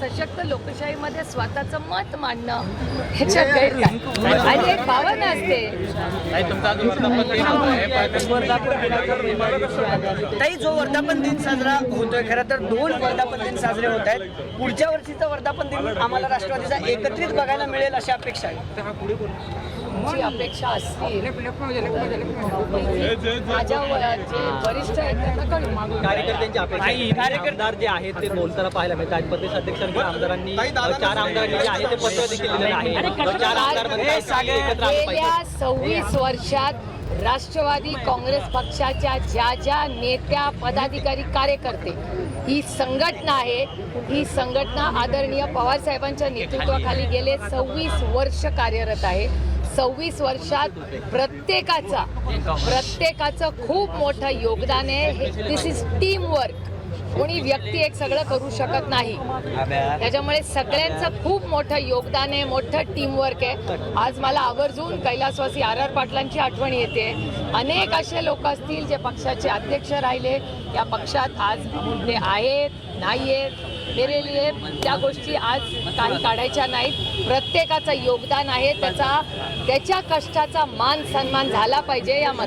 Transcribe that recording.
सशक्त लोकशाहीमध्ये स्वतःचं मत मांडणं ह्याच्यात गैर काय? आणि एक भावना असते. ताई, जो वर्धापन दिन साजरा होतोय, खरं तर 2 वर्धापन दिन साजरे होत आहेत. पुढच्या वर्षीचा वर्धापन दिन आम्हाला राष्ट्रवादीचा एकत्रित बघायला मिळेल अशी अपेक्षा आहे. जी अपेक्षा असतील माझ्या जे वरिष्ठ आहेत त्यांना कळू. कार्यकर्त्यांची अपेक्षा कार्यकर्ते जे आहेत ते बोलताना पाहायला मिळतात. प्रदेश अध्यक्षांनी आमदारांनी 4 आमदारांनी जे आहे ते पत्र देखील दिलेलं आहे. 4 आमदार म्हणतात की एकत्र आलं पाहिजे. गेल्या 26 वर्षात राष्ट्रवादी काँग्रेस पक्षाच्या ज्या नेत्या पदाधिकारी कार्यकर्ते ही संघटना आहे, ही संघटना आदरणीय पवार साहेबांच्या नेतृत्वाखाली गेले 26 वर्ष कार्यरत आहे. 26 वर्षात प्रत्येकाचं खूप मोठं योगदान आहे. दिस इज टीम वर्क. कोणी व्यक्ती एक सगळं करू शकत नाही. त्याच्यामुळे सगळ्यांचं खूप मोठं योगदान आहे, मोठं टीमवर्क आहे. आज मला आवर्जून कैलासवासी RR पाटलांची आठवण येते. अनेक असे लोक असतील जे पक्षाचे अध्यक्ष राहिले, या पक्षात आज ते आहेत नाही आहेत. मेरे लिए त्या गोष्टी आज काही काढायच्या नाहीत. प्रत्येकाचं योगदान आहे, त्याच्या कष्टाचा मान सन्मान झाला पाहिजे या